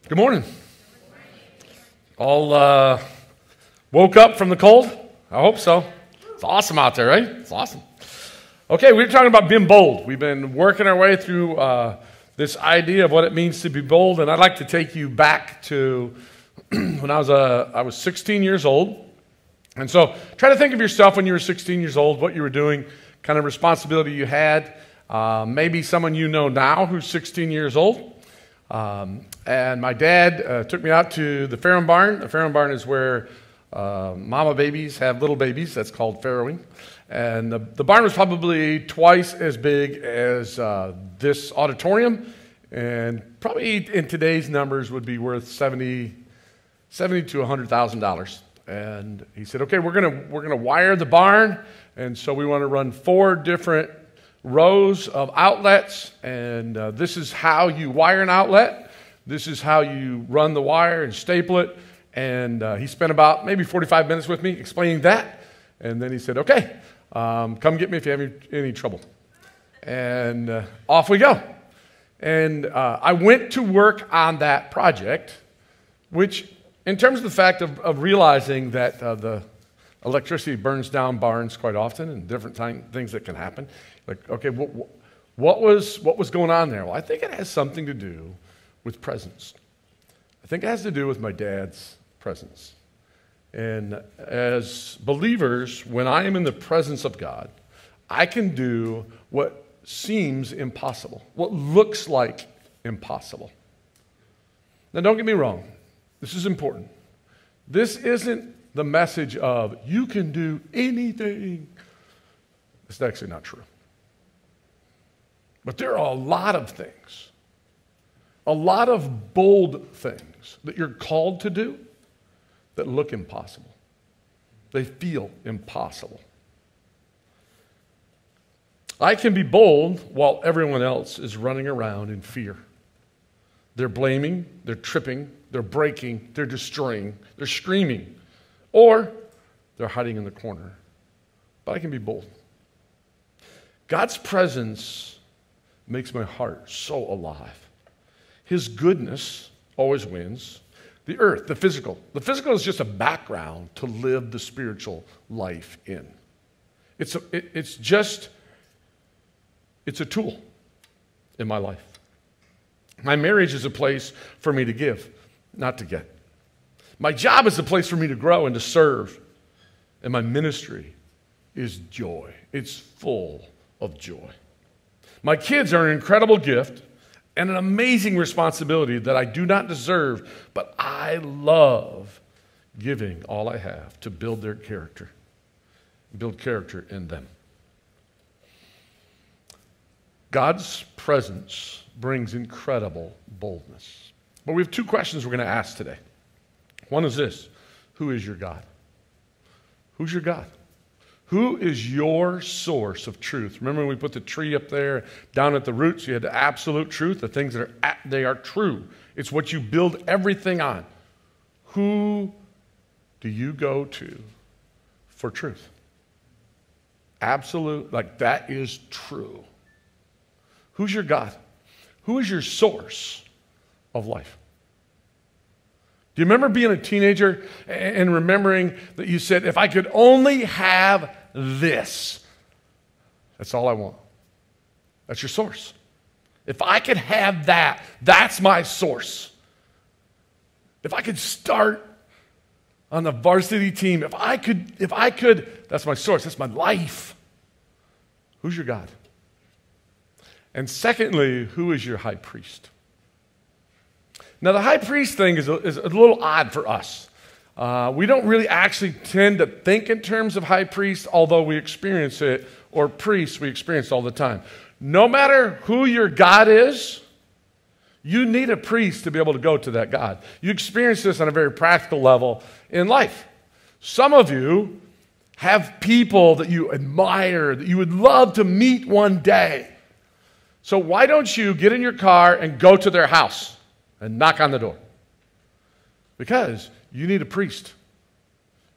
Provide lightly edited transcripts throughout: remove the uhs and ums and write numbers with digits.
Good morning. All woke up from the cold? I hope so. It's awesome out there, right? It's awesome. Okay, we're talking about being bold. We've been working our way through this idea of what it means to be bold, and I'd like to take you back to when I was 16 years old. And so try to think of yourself when you were 16 years old, what you were doing, kind of responsibility you had. Maybe someone you know now who's 16 years old. And my dad took me out to the farrowing barn. The farrowing barn is where mama babies have little babies. That's called farrowing. And the barn was probably twice as big as this auditorium, and probably in today's numbers would be worth $70,000 to $100,000. And he said, "Okay, we're gonna wire the barn, and so we want to run 4 different rows of outlets, and this is how you wire an outlet. This is how you run the wire and staple it." And he spent about maybe 45 minutes with me explaining that. And then he said, "Okay, come get me if you have any trouble." And off we go. And I went to work on that project, which in terms of the fact of realizing that the electricity burns down barns quite often and different things that can happen. Like, okay, what was going on there? Well, I think it has something to do with presence. I think it has to do with my dad's presence. And as believers, when I am in the presence of God, I can do what seems impossible, what looks like impossible. Now, don't get me wrong. This is important. This isn't the message of you can do anything. It's actually not true. But there are a lot of things, a lot of bold things that you're called to do that look impossible. They feel impossible. I can be bold while everyone else is running around in fear. They're blaming, they're tripping, they're breaking, they're destroying, they're screaming, or they're hiding in the corner. But I can be bold. God's presence makes my heart so alive. His goodness always wins. The earth, the physical. The physical is just a background to live the spiritual life in. It's a tool in my life. My marriage is a place for me to give, not to get. My job is a place for me to grow and to serve. And my ministry is joy. It's full of joy. My kids are an incredible gift and an amazing responsibility that I do not deserve, but I love giving all I have to build their character, build character in them. God's presence brings incredible boldness. But we have 2 questions we're going to ask today. One is this: who is your God? Who's your God? Who is your source of truth? Remember when we put the tree up there, down at the roots, you had the absolute truth, the things that they are true. It's what you build everything on. Who do you go to for truth? Absolute, like that is true. Who's your God? Who is your source of life? Do you remember being a teenager and remembering that you said, if I could only have this, that's all I want? That's your source. If I could have that, that's my source. If I could start on the varsity team, if I could, that's my source, that's my life. Who's your God? And secondly, who is your high priest? Now, the high priest thing is a little odd for us. We don't really actually tend to think in terms of high priest, although we experience it, or priests we experience all the time. No matter who your God is, you need a priest to be able to go to that God. You experience this on a very practical level in life. Some of you have people that you admire, that you would love to meet one day. So why don't you get in your car and go to their house and knock on the door? Because you need a priest.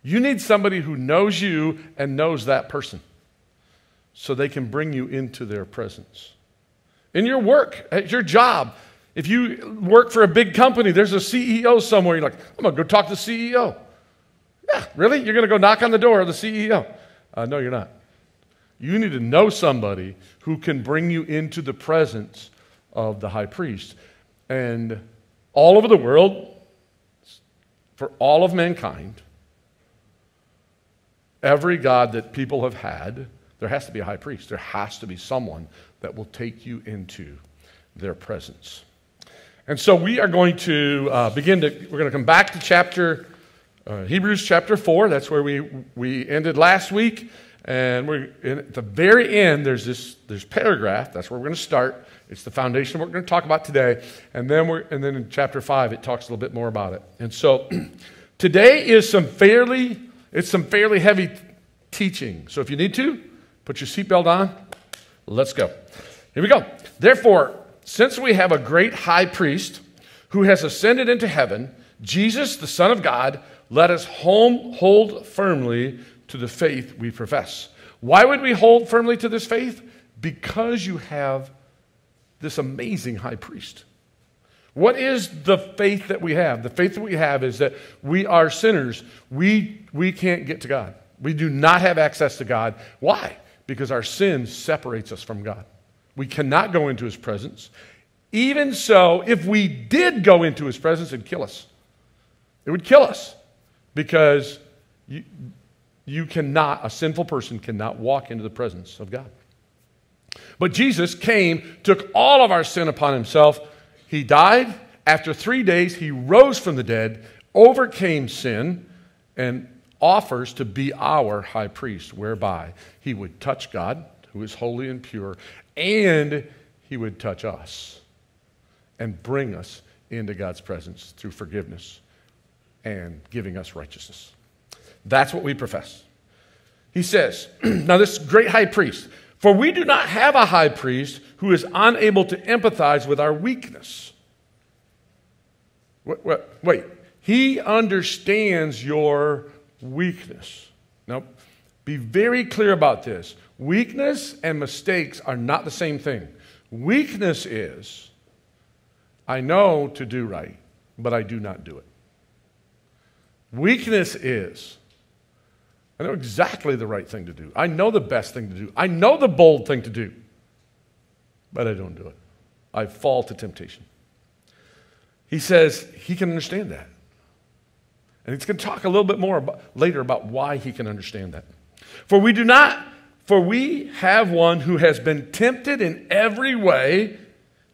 You need somebody who knows you and knows that person so they can bring you into their presence. In your work, at your job, If you work for a big company, there's a CEO somewhere, you're like, I'm going to go talk to the CEO. Yeah, really? You're going to go knock on the door of the CEO? No, you're not. You need to know somebody who can bring you into the presence of the high priest. And all over the world, for all of mankind, every God that people have had, there has to be a high priest. There has to be someone that will take you into their presence. And so we are going to we're going to come back to Hebrews chapter 4. That's where we ended last week. And at the very end, there's paragraph. That's where we're going to start. It's the foundation of what we're going to talk about today. And then in chapter 5, it talks a little bit more about it. And so today is some fairly heavy teaching. So if you need to, put your seatbelt on. Let's go. Here we go. Therefore, since we have a great high priest who has ascended into heaven, Jesus, the Son of God, let us hold firmly to the faith we profess. Why would we hold firmly to this faith? Because you have this amazing high priest. What is the faith that we have? The faith that we have is that we are sinners. We can't get to God. We do not have access to God. Why? Because our sin separates us from God. We cannot go into his presence. Even so, if we did go into his presence, it'd kill us. It would kill us because a sinful person cannot walk into the presence of God. But Jesus came, took all of our sin upon himself. He died. After 3 days, he rose from the dead, overcame sin, and offers to be our high priest, whereby he would touch God, who is holy and pure, and he would touch us and bring us into God's presence through forgiveness and giving us righteousness. That's what we profess. He says, now this great high priest, for we do not have a high priest who is unable to empathize with our weakness. Wait. He understands your weakness. Now, be very clear about this. Weakness and mistakes are not the same thing. Weakness is, I know to do right, but I do not do it. Weakness is, I know exactly the right thing to do. I know the best thing to do. I know the bold thing to do, but I don't do it. I fall to temptation. He says he can understand that. And he's going to talk a little bit more later about why he can understand that. For we have one who has been tempted in every way,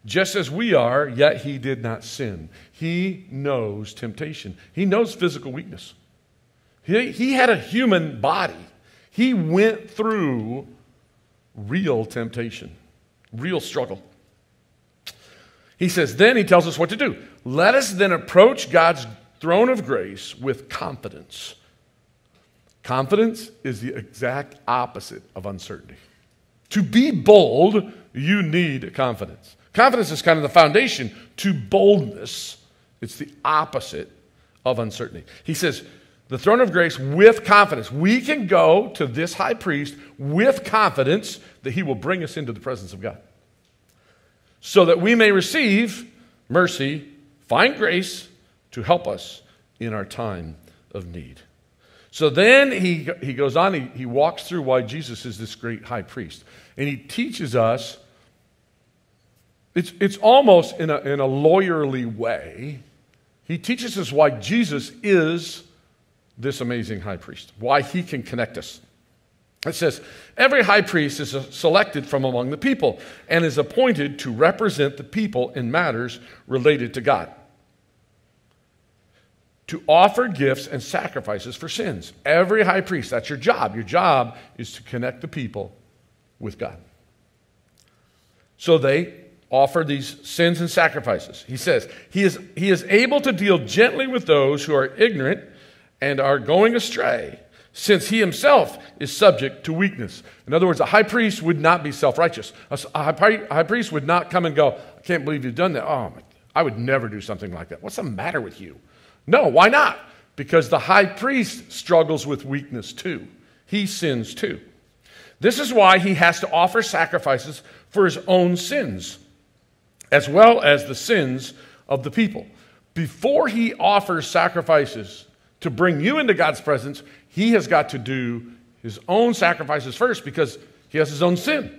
just as we are, yet he did not sin. He knows temptation. He knows physical weakness. He had a human body. He went through real temptation, real struggle. He says, then he tells us what to do. Let us then approach God's throne of grace with confidence. Confidence is the exact opposite of uncertainty. To be bold, you need confidence. Confidence is kind of the foundation to boldness. It's the opposite of uncertainty. He says, the throne of grace with confidence. We can go to this high priest with confidence that he will bring us into the presence of God, so that we may receive mercy, find grace to help us in our time of need. So then he goes on, he walks through why Jesus is this great high priest. And he teaches us, it's almost in a lawyerly way, he teaches us why Jesus is this amazing high priest, why he can connect us. It says, every high priest is selected from among the people and is appointed to represent the people in matters related to God, to offer gifts and sacrifices for sins. Every high priest, that's your job. Your job is to connect the people with God. So they offer these sins and sacrifices. He says, he is able to deal gently with those who are ignorant and are going astray, since he himself is subject to weakness. In other words, a high priest would not be self-righteous. A high priest would not come and go, I can't believe you've done that. Oh, I would never do something like that. What's the matter with you? No, why not? Because the high priest struggles with weakness too. He sins too. This is why he has to offer sacrifices for his own sins, as well as the sins of the people. Before he offers sacrifices to bring you into God's presence, he has got to do his own sacrifices first because he has his own sin.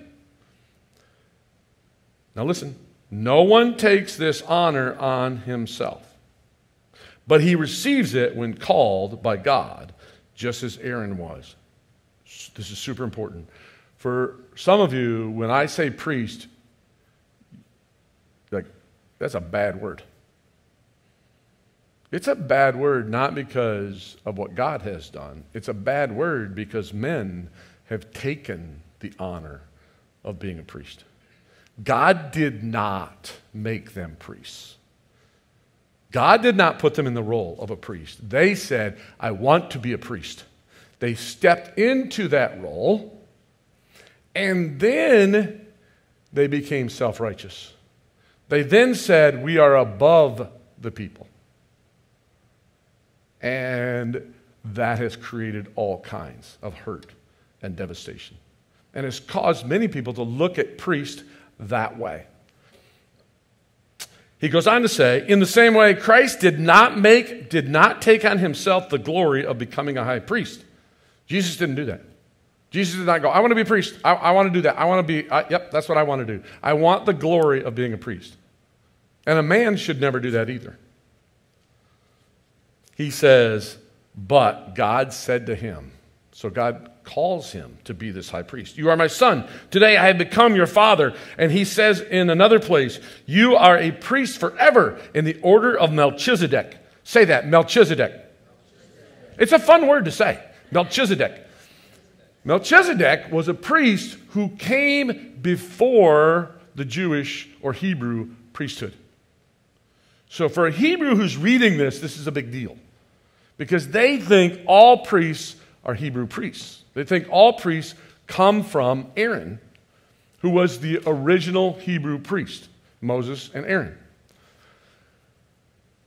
Now listen, no one takes this honor on himself, but he receives it when called by God, just as Aaron was. This is super important. For some of you, when I say priest, like, that's a bad word. It's a bad word not because of what God has done. It's a bad word because men have taken the honor of being a priest. God did not make them priests. God did not put them in the role of a priest. They said, I want to be a priest. They stepped into that role, and then they became self-righteous. They then said, we are above the people. And that has created all kinds of hurt and devastation. And has caused many people to look at priests that way. He goes on to say, in the same way, Christ did not take on himself the glory of becoming a high priest. Jesus didn't do that. Jesus did not go, I want to be a priest. I want to do that. I want to be, yep, that's what I want to do. I want the glory of being a priest. And a man should never do that either. He says, but God said to him, so God calls him to be this high priest. You are my son. Today I have become your father. And he says in another place, you are a priest forever in the order of Melchizedek. Say that, Melchizedek. It's a fun word to say, Melchizedek. Melchizedek was a priest who came before the Jewish or Hebrew priesthood. So for a Hebrew who's reading this, this is a big deal. Because they think all priests are Hebrew priests. They think all priests come from Aaron, who was the original Hebrew priest, Moses and Aaron.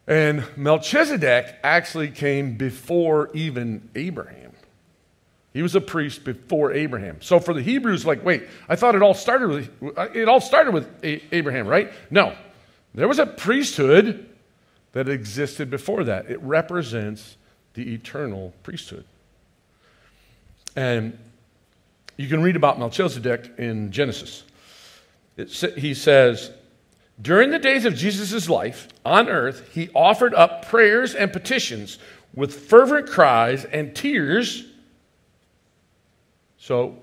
And Melchizedek actually came before even Abraham. He was a priest before Abraham. So for the Hebrews, like, wait, I thought it all started with Abraham, right? No. There was a priesthood that existed before that. It represents the eternal priesthood. And you can read about Melchizedek in Genesis. He says, during the days of Jesus' life on earth, he offered up prayers and petitions with fervent cries and tears. So,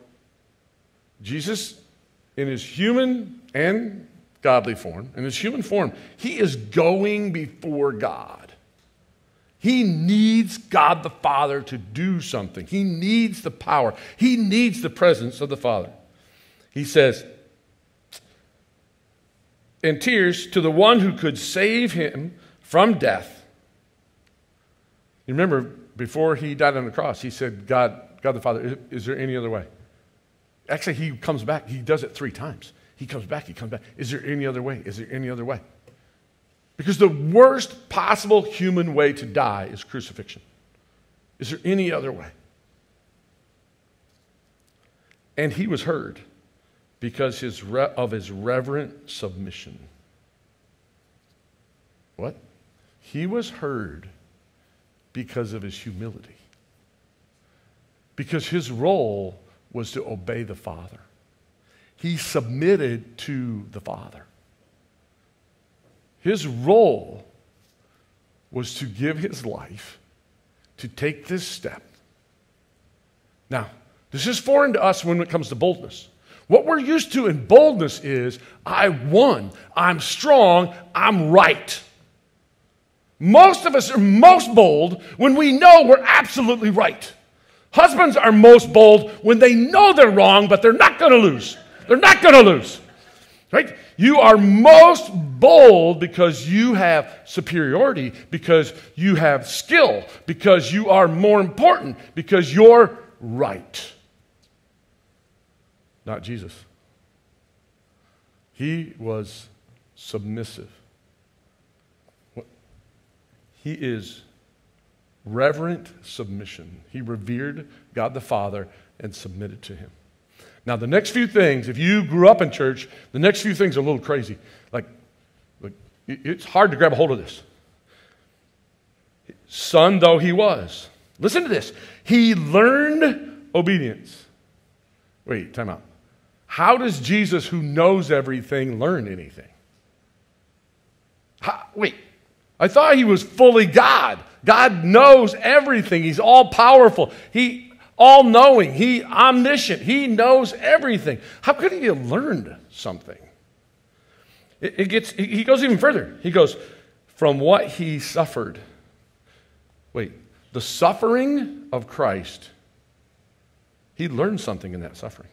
Jesus, in his human and godly form, in his human form, he is going before God. He needs God the Father to do something. He needs the power. He needs the presence of the Father. He says, in tears, to the one who could save him from death. You remember, before he died on the cross, he said, God the Father, is there any other way? Actually, he comes back. He does it 3 times. He comes back. Is there any other way? Is there any other way? Because the worst possible human way to die is crucifixion. Is there any other way? And he was heard because of his reverent submission. What? He was heard because of his humility. Because his role was to obey the Father. He submitted to the Father. His role was to give his life, to take this step. Now, this is foreign to us when it comes to boldness. What we're used to in boldness is, I won, I'm strong, I'm right. Most of us are most bold when we know we're absolutely right. Husbands are most bold when they know they're wrong, but they're not going to lose. They're not going to lose. Right? You are most bold because you have superiority, because you have skill, because you are more important, because you're right. Not Jesus. He was submissive. He is reverent submission. He revered God the Father and submitted to him. Now, the next few things, if you grew up in church, the next few things are a little crazy. Like, Look, it's hard to grab a hold of this. Son though he was. Listen to this. He learned obedience. Wait, time out. How does Jesus, who knows everything, learn anything? Wait, I thought he was fully God. God knows everything. He's all powerful. He all knowing. He omniscient. He knows everything. How could he have learned something? He goes even further. He goes, from what he suffered. Wait, the suffering of Christ, he learned something in that suffering.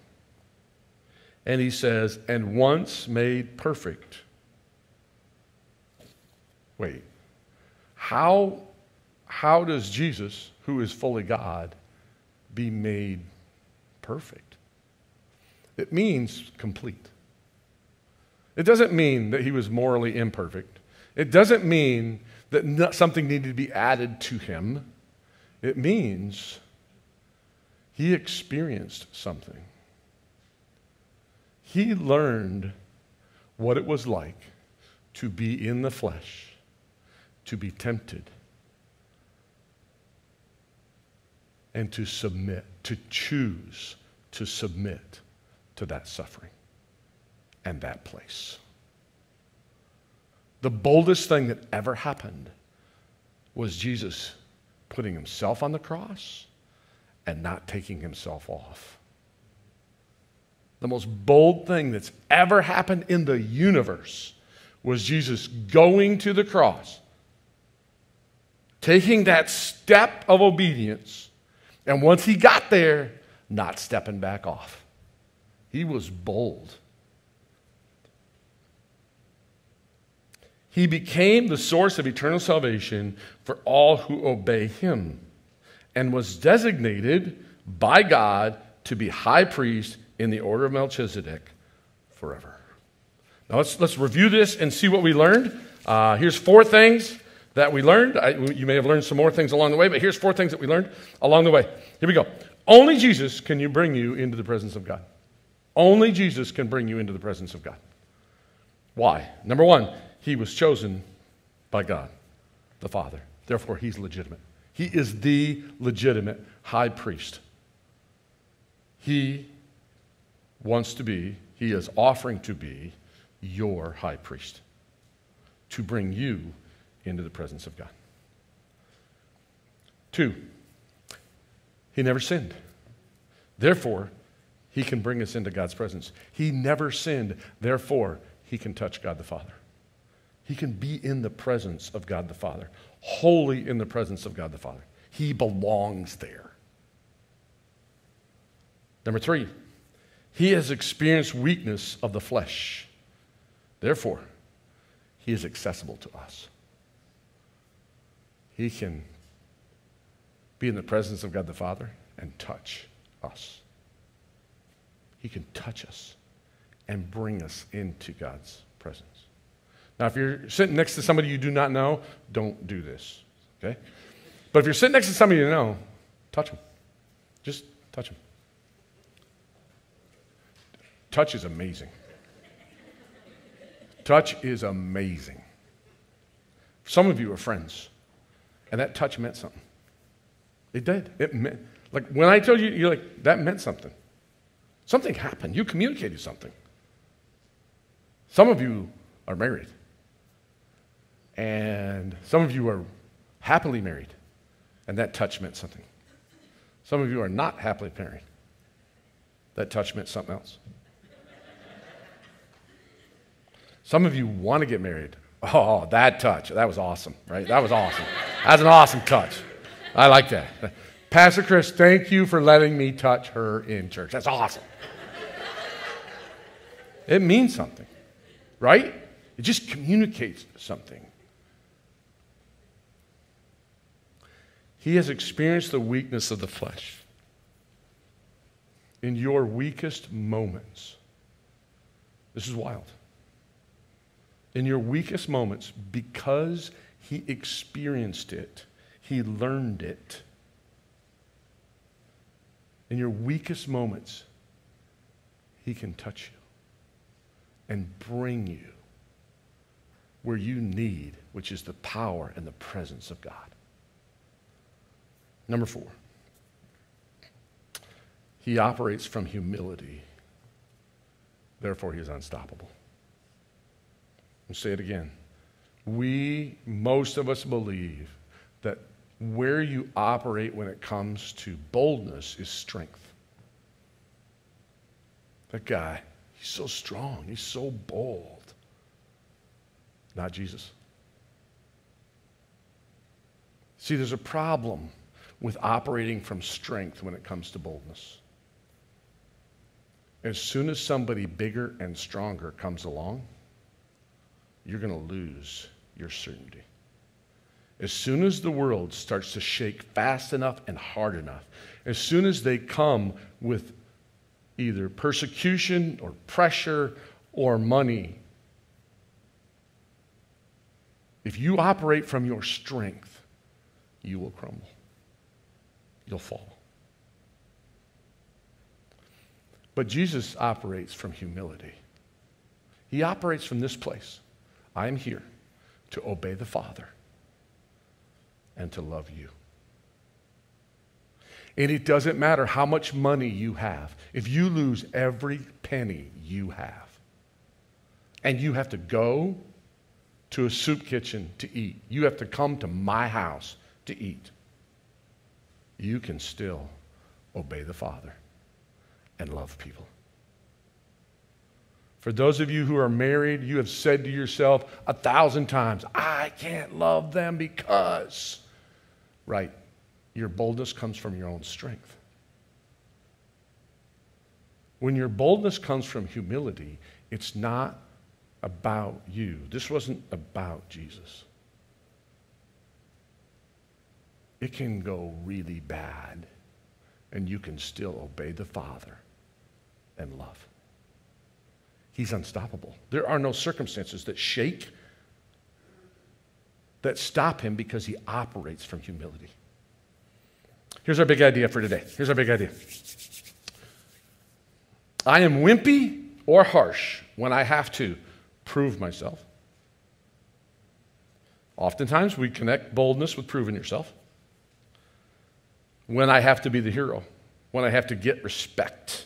And he says, and once made perfect. Wait, how does Jesus, who is fully God, be made perfect? It means complete. It doesn't mean that he was morally imperfect. It doesn't mean that something needed to be added to him. It means he experienced something. He learned what it was like to be in the flesh, to be tempted, and to submit, to choose to submit to that suffering and that place. The boldest thing that ever happened was Jesus putting himself on the cross and not taking himself off. The most bold thing that's ever happened in the universe was Jesus going to the cross, taking that step of obedience, and once he got there, not stepping back off. He was bold. He became the source of eternal salvation for all who obey him, and was designated by God to be high priest in the order of Melchizedek forever. Now let's review this and see what we learned. Here's 4 things that we learned. You may have learned some more things along the way, but here's 4 things that we learned along the way. Here we go. Only Jesus can bring you into the presence of God. Only Jesus can bring you into the presence of God. Why? Number 1, he was chosen by God, the Father. Therefore, he's legitimate. He is the legitimate high priest. He is offering to be your high priest to bring you into the presence of God. 2, he never sinned. Therefore, he can bring us into God's presence. He never sinned. Therefore, he can touch God the Father. He can be in the presence of God the Father, wholly in the presence of God the Father. He belongs there. Number 3, he has experienced weakness of the flesh. Therefore, he is accessible to us. He can be in the presence of God the Father and touch us. He can touch us and bring us into God's presence. Now, if you're sitting next to somebody you do not know, don't do this, okay? But if you're sitting next to somebody you know, touch them. Just touch them. Touch is amazing. Touch is amazing. Some of you are friends, and that touch meant something. It did. It meant, like when I told you, you're like, that meant something. Something happened. You communicated something. Some of you are married, and some of you are happily married, and that touch meant something. Some of you are not happily married. That touch meant something else. Some of you want to get married. Oh, that touch. That was awesome, right? That was awesome. That's an awesome touch. I like that. Pastor Chris, thank you for letting me touch her in church. That's awesome. It means something, right? It just communicates something. He has experienced the weakness of the flesh. In your weakest moments, this is wild. In your weakest moments, because he experienced it, he learned it. In your weakest moments, he can touch you and bring you where you need, which is the power and the presence of God. Number 4, he operates from humility. Therefore, he is unstoppable. I'll say it again. Most of us believe that where you operate when it comes to boldness is strength. That guy, he's so strong, he's so bold. Not Jesus. See, there's a problem with operating from strength when it comes to boldness. As soon as somebody bigger and stronger comes along, you're going to lose your certainty. As soon as the world starts to shake fast enough and hard enough, as soon as they come with either persecution or pressure or money, if you operate from your strength, you will crumble. You'll fall. But Jesus operates from humility. He operates from this place. I am here to obey the Father and to love you. And it doesn't matter how much money you have. If you lose every penny you have, and you have to go to a soup kitchen to eat, you have to come to my house to eat, you can still obey the Father and love people. For those of you who are married, you have said to yourself 1,000 times, I can't love them because, right, your boldness comes from your own strength. When your boldness comes from humility, it's not about you. This wasn't about Jesus. It can go really bad, and you can still obey the Father and love. He's unstoppable. There are no circumstances that shake, that stop him, because he operates from humility. Here's our big idea for today. Here's our big idea. I am wimpy or harsh when I have to prove myself. Oftentimes we connect boldness with proving yourself. When I have to be the hero, when I have to get respect,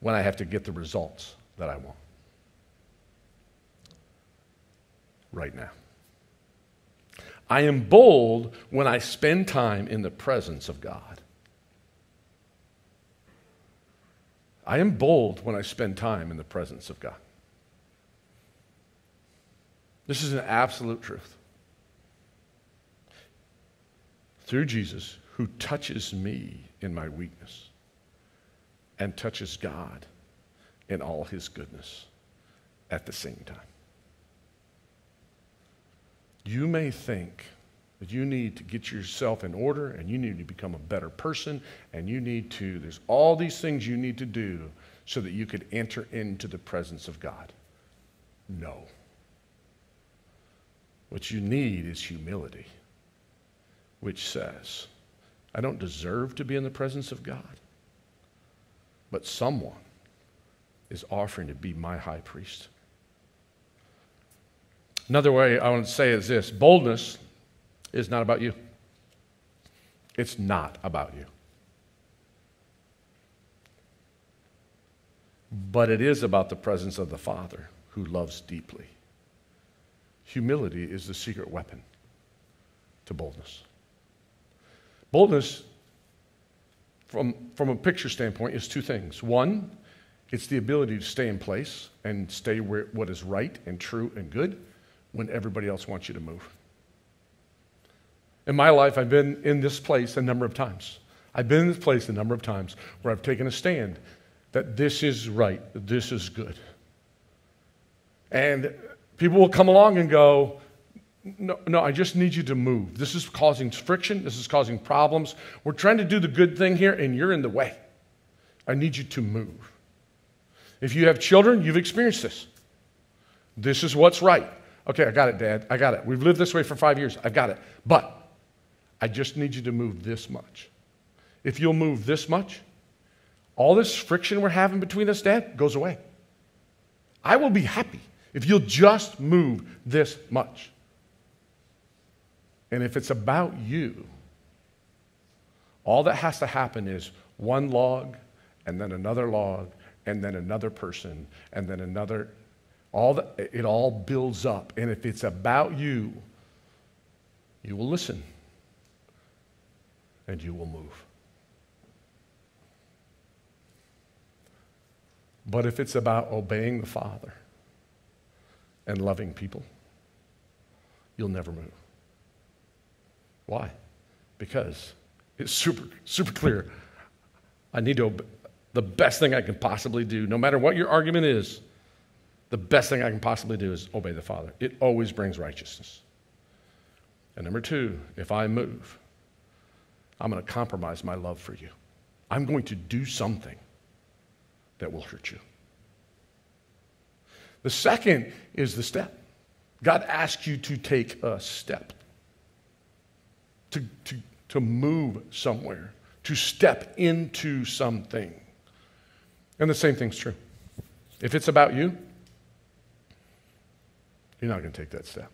when I have to get the results that I want. Right now. I am bold when I spend time in the presence of God. I am bold when I spend time in the presence of God. This is an absolute truth. Through Jesus, who touches me in my weakness and touches God in all his goodness at the same time. You may think that you need to get yourself in order and you need to become a better person and there's all these things you need to do so that you could enter into the presence of God. No. What you need is humility, which says, I don't deserve to be in the presence of God, but someone is offering to be my high priest. Another way I want to say is this: boldness is not about you. It's not about you. But it is about the presence of the Father who loves deeply. Humility is the secret weapon to boldness. Boldness, from a picture standpoint, is two things. One, it's the ability to stay in place and stay where what is right and true and good when everybody else wants you to move. In my life, I've been in this place a number of times. I've been in this place a number of times where I've taken a stand that this is right, that this is good. And people will come along and go, no, I just need you to move. This is causing friction. This is causing problems. We're trying to do the good thing here, and you're in the way. I need you to move. If you have children, you've experienced this. This is what's right. Okay, I got it, Dad. I got it. We've lived this way for 5 years. I've got it. But I just need you to move this much. If you'll move this much, all this friction we're having between us, Dad, goes away. I will be happy If you'll just move this much. And if it's about you, all that has to happen is one log, and then another log, and then another person, and then another. It all builds up. And if it's about you, you will listen, and you will move. But if it's about obeying the Father and loving people, you'll never move. Why? Because it's super clear. I need to obey. The best thing I can possibly do, no matter what your argument is, the best thing I can possibly do is obey the Father. It always brings righteousness. And number two, if I move, I'm going to compromise my love for you. I'm going to do something that will hurt you. The second is the step. God asks you to take a step, to move somewhere, to step into something. And the same thing's true. If it's about you, you're not going to take that step.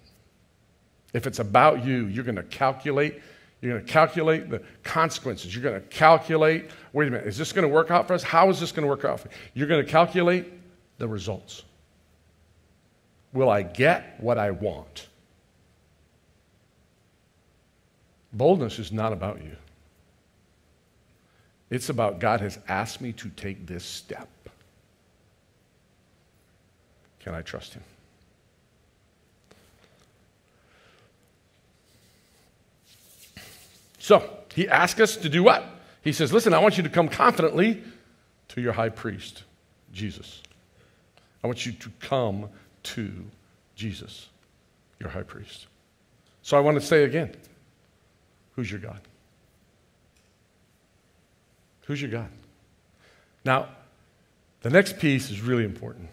If it's about you, you're going to calculate the consequences. You're going to calculate, wait a minute, is this going to work out for us? How is this going to work out for you? You're going to calculate the results. Will I get what I want? Boldness is not about you. It's about God has asked me to take this step. Can I trust him? So, he asks us to do what? He says, listen, I want you to come confidently to your high priest, Jesus. I want you to come to Jesus, your high priest. So I want to say again, who's your God? Who's your God? Now, the next piece is really important.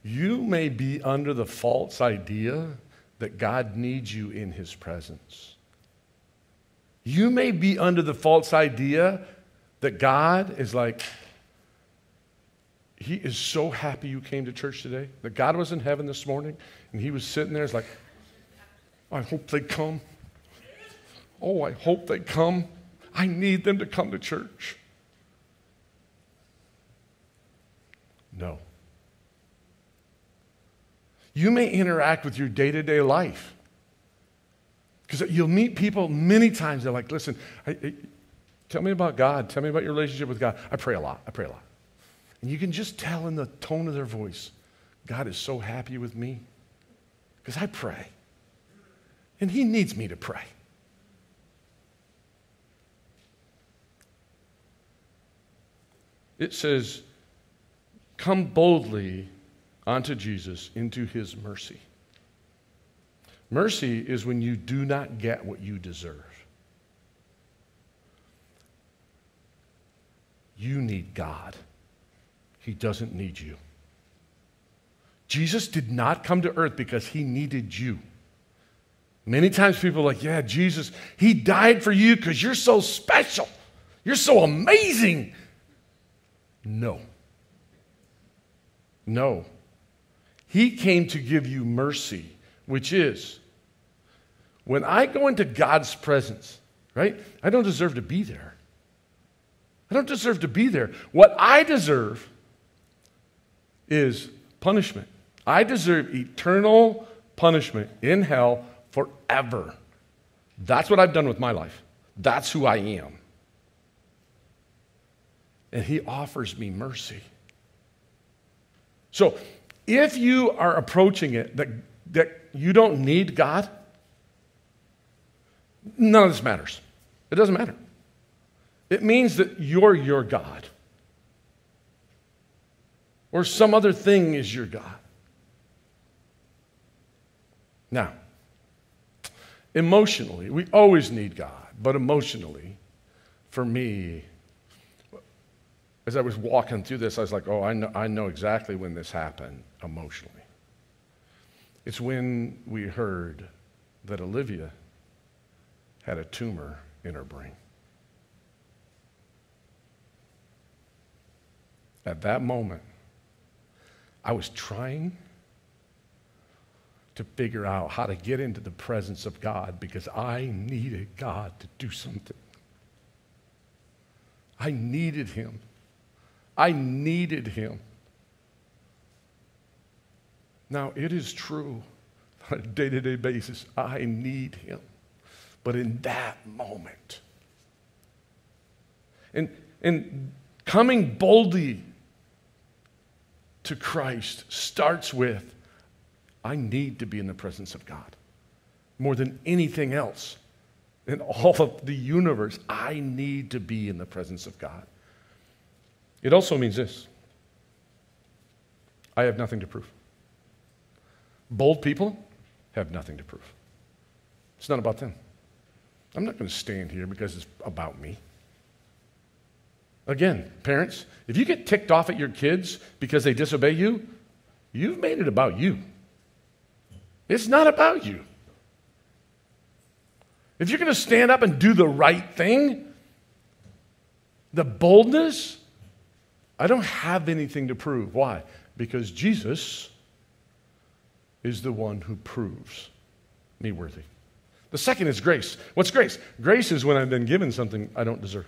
You may be under the false idea that God needs you in his presence. You may be under the false idea that God is like, he is so happy you came to church today, that God was in heaven this morning, and he was sitting there, it's like, I hope they come. Oh, I hope they come. I need them to come to church. No. You may interact with your day-to-day life. Because you'll meet people many times, they're like, listen, tell me about God. Tell me about your relationship with God. I pray a lot. And you can just tell in the tone of their voice, God is so happy with me because I pray. And he needs me to pray. It says, come boldly unto Jesus into his mercy. Mercy is when you do not get what you deserve. You need God. He doesn't need you. Jesus did not come to earth because he needed you. Many times people are like, yeah, Jesus, he died for you because you're so special. You're so amazing. No. No. He came to give you mercy, which is, when I go into God's presence, right, I don't deserve to be there. I don't deserve to be there. What I deserve is punishment. I deserve eternal punishment in hell forever. That's what I've done with my life. That's who I am. And he offers me mercy. So, if you are approaching it that you don't need God, none of this matters. It doesn't matter. It means that you're your God. Or some other thing is your God. Now, emotionally, we always need God, but emotionally, for me, as I was walking through this, I was like, oh, I know exactly when this happened emotionally. It's when we heard that Olivia had a tumor in her brain. At that moment, I was trying to figure out how to get into the presence of God because I needed God to do something. I needed him. I needed him. Now, it is true on a day-to-day basis, I need him. But in that moment, and coming boldly to Christ starts with, I need to be in the presence of God. More than anything else in all of the universe, I need to be in the presence of God. It also means this: I have nothing to prove. Bold people have nothing to prove. It's not about them. I'm not going to stand here because it's about me. Again, parents, if you get ticked off at your kids because they disobey you, you've made it about you. It's not about you. If you're going to stand up and do the right thing, the boldness, I don't have anything to prove. Why? Because Jesus is the one who proves me worthy. The second is grace. What's grace? Grace is when I've been given something I don't deserve.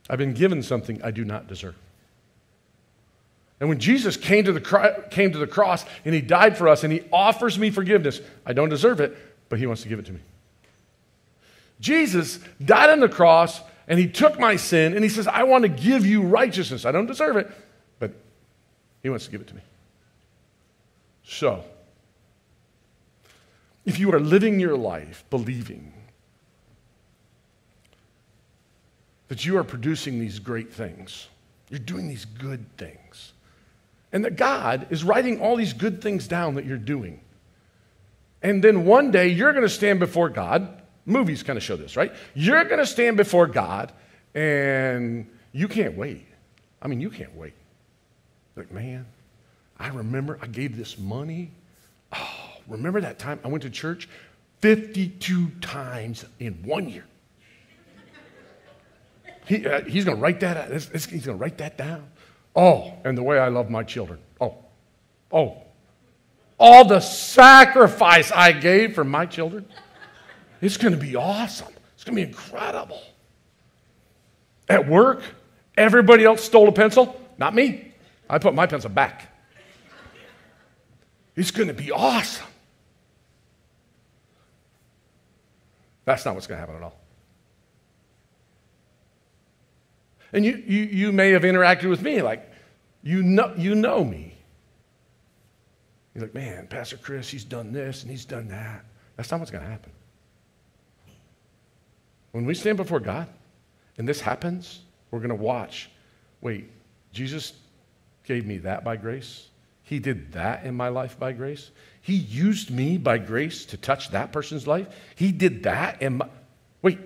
I've been given something I do not deserve. And when Jesus came to the cross and he died for us and he offers me forgiveness, I don't deserve it, but he wants to give it to me. Jesus died on the cross and he took my sin and he says, I want to give you righteousness. I don't deserve it, but he wants to give it to me. So, if you are living your life believing that you are producing these great things, you're doing these good things, and that God is writing all these good things down that you're doing. And then one day you're going to stand before God. Movies kind of show this, right? You're going to stand before God and you can't wait. I mean, you can't wait. Like, man, I remember I gave this money. Oh, remember that time I went to church 52 times in 1 year? He's going to write that out. He's going to write that down. Oh, and the way I love my children. Oh. All the sacrifice I gave for my children. It's going to be awesome. It's going to be incredible. At work, everybody else stole a pencil. Not me. I put my pencil back. It's going to be awesome. That's not what's going to happen at all. And you may have interacted with me like, you know me. You're like, man, Pastor Chris, he's done this and he's done that. That's not what's going to happen. When we stand before God and this happens, we're going to watch. Wait, Jesus gave me that by grace? He did that in my life by grace? He used me by grace to touch that person's life? He did that in my... Wait,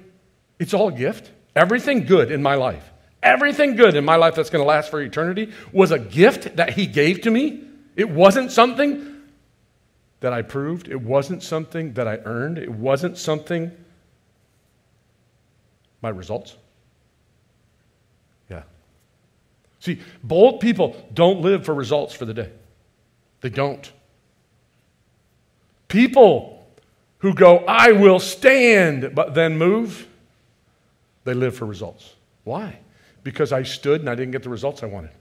it's all a gift? Everything good in my life, everything good in my life that's going to last for eternity was a gift that he gave to me? It wasn't something that I proved. It wasn't something that I earned. It wasn't something... My results? Yeah. See, bold people don't live for results for the day. They don't. People who go, I will stand, but then move, they live for results. Why? Because I stood and I didn't get the results I wanted.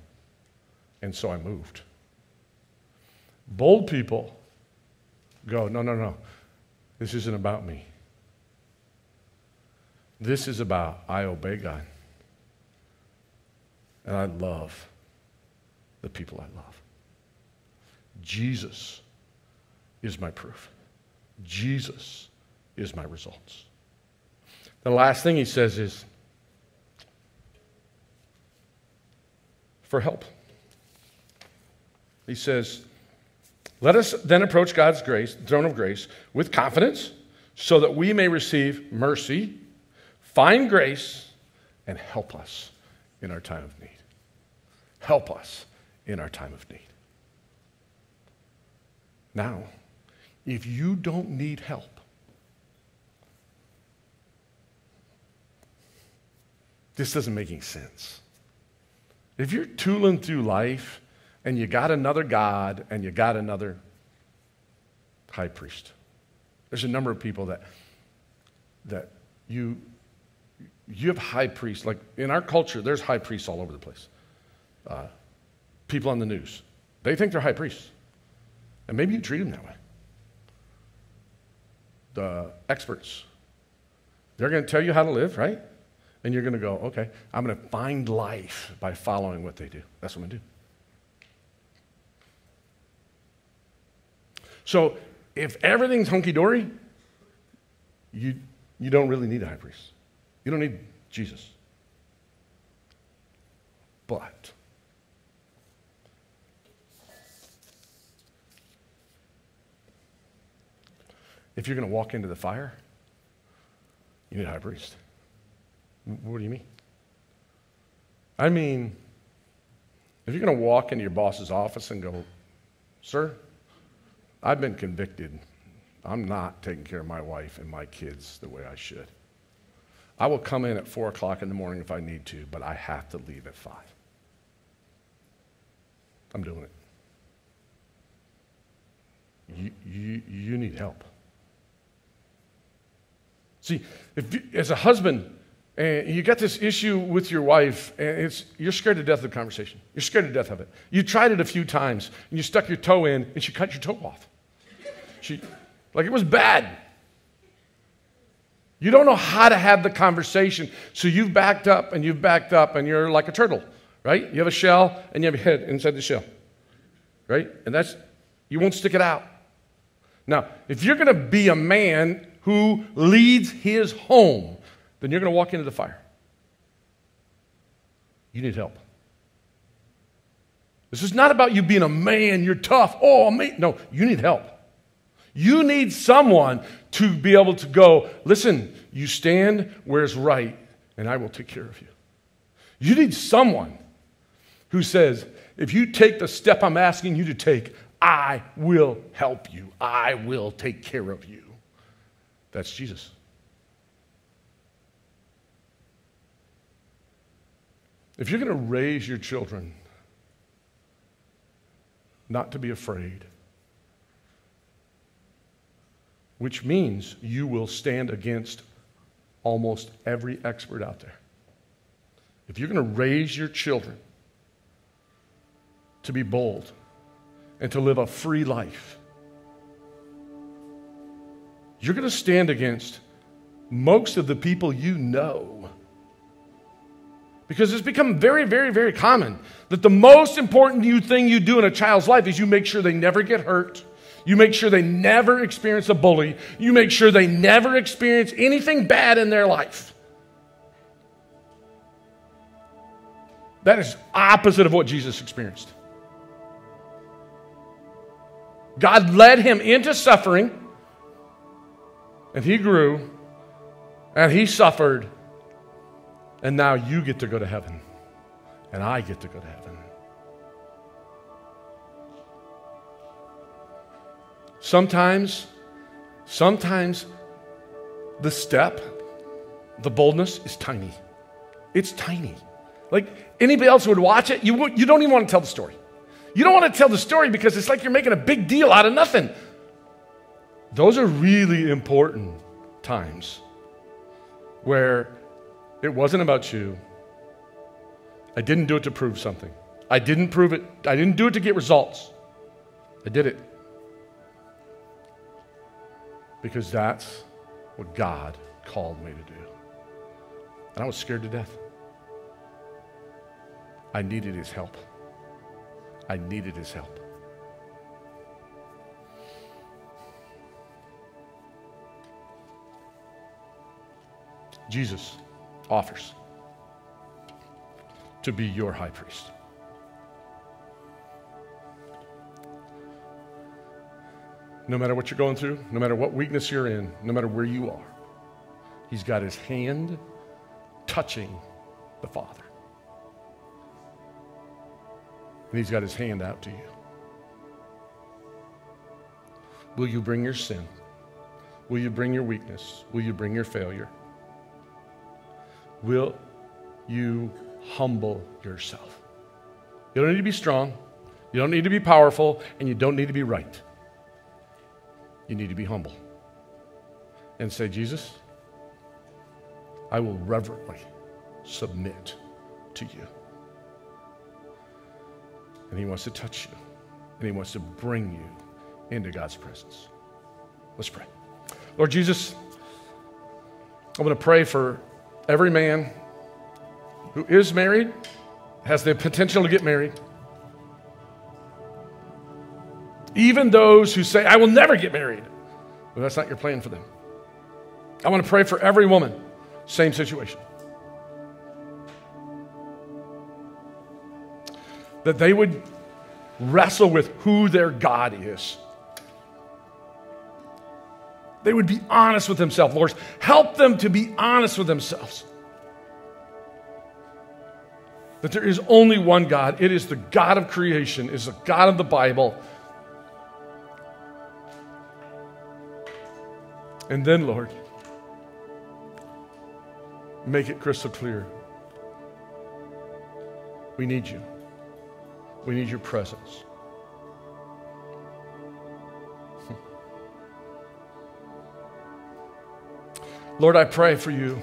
And so I moved. Bold people go, no. This isn't about me. This is about I obey God. And I love the people I love. Jesus is my proof. Jesus is my results. The last thing he says is for help. He says, let us then approach God's grace, throne of grace, with confidence so that we may receive mercy, find grace, and help us in our time of need. Help us in our time of need. Now, if you don't need help, this doesn't make any sense. If you're tooling through life and you got another God and you got another high priest. There's a number of people that you have high priests. Like in our culture, there's high priests all over the place. People on the news, they think they're high priests. And maybe you treat them that way. The experts, they're going to tell you how to live, right? And you're going to go, okay, I'm going to find life by following what they do. That's what I'm going to do. So if everything's hunky-dory, you don't really need a high priest. You don't need Jesus. But if you're going to walk into the fire, you need a high priest. What do you mean? I mean, if you're going to walk into your boss's office and go, sir, I've been convicted. I'm not taking care of my wife and my kids the way I should. I will come in at 4 o'clock in the morning if I need to, but I have to leave at 5. I'm doing it. You need help. See, as a husband, and you got this issue with your wife, and you're scared to death of the conversation. You're scared to death of it. You tried it a few times, and you stuck your toe in, and she cut your toe off. Like it was bad. You don't know how to have the conversation, so you've backed up, and you're like a turtle, right? You have a shell, and you have a head inside the shell, right? And you won't stick it out. Now, if you're going to be a man who leads his home, then you're going to walk into the fire. You need help. This is not about you being a man, you're tough. Oh, man. No, you need help. You need someone to be able to go, listen, you stand where it's right, and I will take care of you. You need someone who says, if you take the step I'm asking you to take, I will help you. I will take care of you. That's Jesus. If you're going to raise your children not to be afraid, which means you will stand against almost every expert out there. If you're going to raise your children to be bold and to live a free life, you're going to stand against most of the people you know. Because it's become very, very, very common that the most important thing you do in a child's life is you make sure they never get hurt. You make sure they never experience a bully. You make sure they never experience anything bad in their life. That is opposite of what Jesus experienced. God led him into suffering, and he grew, and he suffered, and now you get to go to heaven, and I get to go to heaven. Sometimes the step, the boldness is tiny. It's tiny. Like anybody else would watch it, you don't even want to tell the story. You don't want to tell the story because it's like you're making a big deal out of nothing. Those are really important times where it wasn't about you. I didn't do it to prove something. I didn't prove it. I didn't do it to get results. I did it because that's what God called me to do. And I was scared to death. I needed his help. I needed his help. Jesus offers to be your high priest. No matter what you're going through, no matter what weakness you're in, no matter where you are, he's got his hand touching the Father. And he's got his hand out to you. Will you bring your sin? Will you bring your weakness? Will you bring your failure? Will you humble yourself? You don't need to be strong. You don't need to be powerful. And you don't need to be right. you need to be humble and say, Jesus, I will reverently submit to you. And he wants to touch you, and he wants to bring you into God's presence. Let's pray. Lord Jesus, I'm going to pray for every man who is married, has the potential to get married. Even those who say, I will never get married. Well, that's not your plan for them. I want to pray for every woman, same situation. That they would wrestle with who their God is. They would be honest with themselves, Lord. Help them to be honest with themselves. That there is only one God. It is the God of creation. It is the God of the Bible. And then, Lord, make it crystal clear. We need you. We need your presence. Lord, I pray for you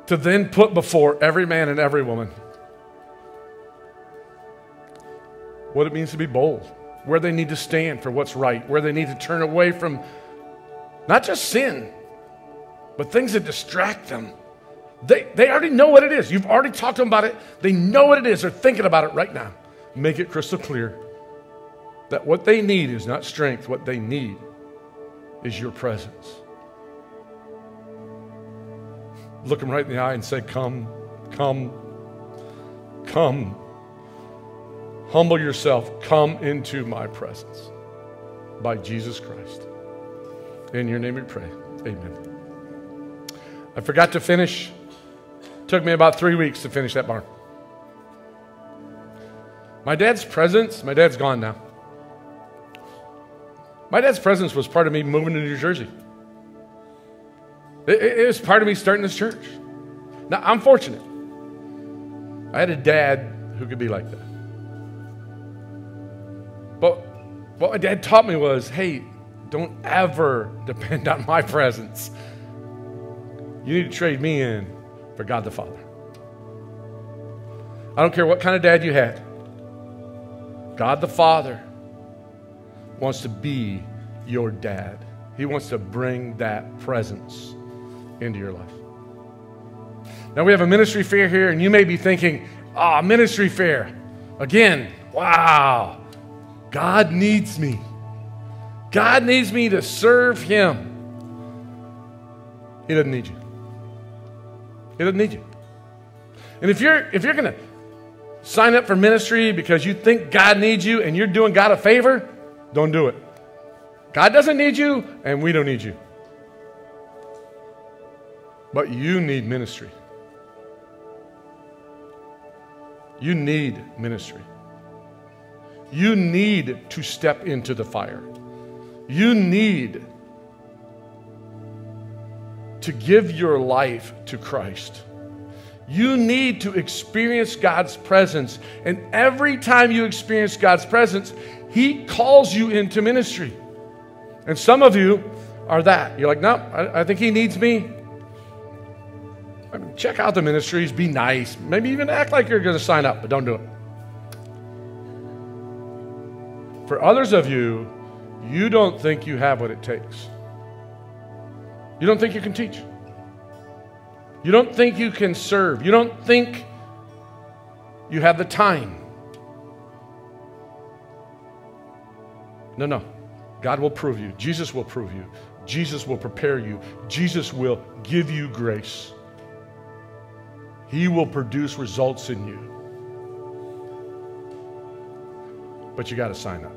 to then put before every man and every woman what it means to be bold, where they need to stand for what's right, where they need to turn away from not just sin, but things that distract them. They already know what it is. You've already talked to them about it. They know what it is. They're thinking about it right now. Make it crystal clear that what they need is not strength. What they need is your presence. Look them right in the eye and say, come, come, come. Humble yourself. Come into my presence. By Jesus Christ. In your name we pray. Amen. I forgot to finish. Took me about 3 weeks to finish that barn. My dad's presence, my dad's gone now. My dad's presence was part of me moving to New Jersey. It was part of me starting this church. Now, I'm fortunate. I had a dad who could be like that. But what my dad taught me was, hey, don't ever depend on my presence. You need to trade me in for God the Father. I don't care what kind of dad you had. God the Father wants to be your dad. He wants to bring that presence into your life. Now we have a ministry fair here, and you may be thinking, ministry fair. Again, wow. God needs me. God needs me to serve him. He doesn't need you. He doesn't need you. And if you're going to sign up for ministry because you think God needs you and you're doing God a favor, don't do it. God doesn't need you, and we don't need you. But you need ministry. You need ministry. You need to step into the fire. You need to give your life to Christ. You need to experience God's presence. And every time you experience God's presence, he calls you into ministry. And some of you are that. You're like, no, I think he needs me. I mean, check out the ministries. Be nice. Maybe even act like you're going to sign up, but don't do it. For others of you, you don't think you have what it takes. You don't think you can teach. You don't think you can serve. You don't think you have the time. No. God will prove you. Jesus will prove you. Jesus will prepare you. Jesus will give you grace. He will produce results in you. But you got to sign up.